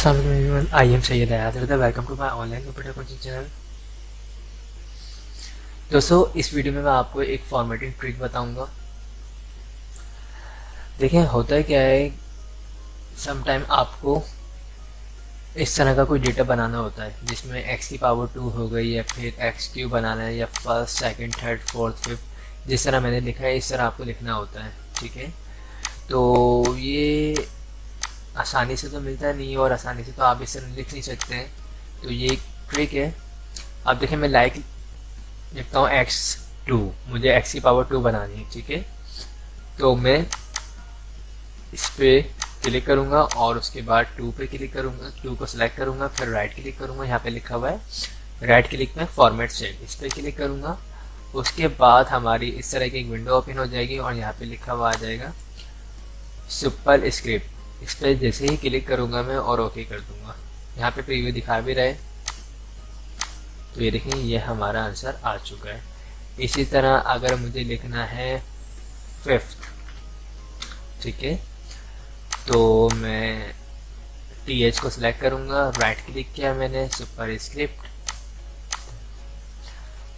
अस्सलाम वालेकुम everyone, I am Syed Hayat Raza. Welcome to my online computer coaching channel. दोस्तों, इस वीडियो में मैं आपको एक फॉर्मेटिंग ट्रिक बताऊंगा। देखें, होता है क्या है, सम टाइम आपको इस तरह का कोई डेटा बनाना होता है जिसमें एक्स की पावर 2 हो गई या फिर एक्स क्यूब बनाना है या first second third fourth fifth, जिस तरह मैंने लिखा है इस तरह आपको लिखना होता है। ठीक है, तो ये आसानी से तो मिलता नहीं और आसानी से तो आप इस तरह लिख नहीं सकते हैं। तो ये एक ट्रिक है। अब देखें, मैं लाइक लिखता हूँ x2, मुझे x की पावर 2 बनानी है। ठीक है, तो मैं इस पे क्लिक करूंगा और उसके बाद 2 पे क्लिक करूंगा, 2 को सिलेक्ट करूंगा, फिर राइट क्लिक करूंगा। यहाँ पे लिखा हुआ है राइट क्लिक में फॉर्मेट सेल, इस पे क्लिक करूंगा। उसके बाद हमारी इस तरह की एक विंडो ओपन हो जाएगी और यहाँ पे लिखा हुआ आ जाएगा सुपर स्क्रिप्ट। इस पर जैसे ही क्लिक करूंगा मैं और ओके कर दूंगा। यहाँ पे प्रीव्यू दिखा भी रहे, तो ये देखें, ये हमारा आंसर आ चुका है। इसी तरह अगर मुझे लिखना है फिफ्थ, ठीक है, तो मैं TH को सिलेक्ट करूंगा, राइट क्लिक किया मैंने, सुपर स्क्रिप्ट,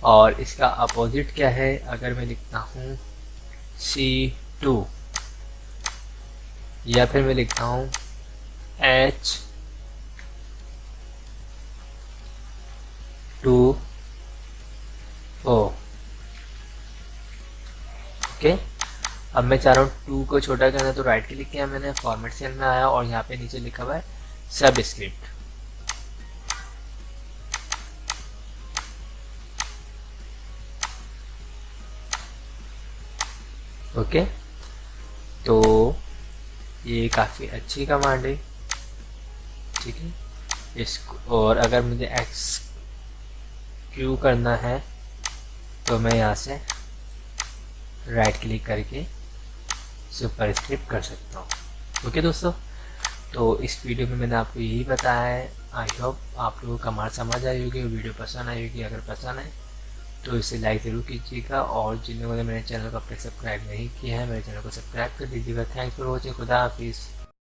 और इसका अपोजिट क्या है, अगर मैं लिखता हूँ C2 या फिर मैं लिखता हूँ H2O। ओके, अब मैं चाह रहा हूँ 2 को छोटा करना, तो राइट क्लिक किया मैंने, फॉर्मेट सेल में आया और यहाँ पे नीचे लिखा हुआ है सब स्क्रिप्ट। ओके, तो ये काफ़ी अच्छी कमांड है। ठीक है, इसको, और अगर मुझे एक्स क्यू करना है तो मैं यहाँ से राइट क्लिक करके सुपर स्क्रिप्ट कर सकता हूँ। ओके दोस्तों, तो इस वीडियो में मैंने आपको यही बताया है। आई होप आप लोगों को कमांड समझ आई होगी, वीडियो पसंद आई होगी। अगर पसंद आए तो इसे लाइक ज़रूर कीजिएगा, और जिन लोगों ने मेरे चैनल को अब तक सब्सक्राइब नहीं किया है, मेरे चैनल को सब्सक्राइब कर दीजिएगा। Thanks for watching. खुदा हाफिज़।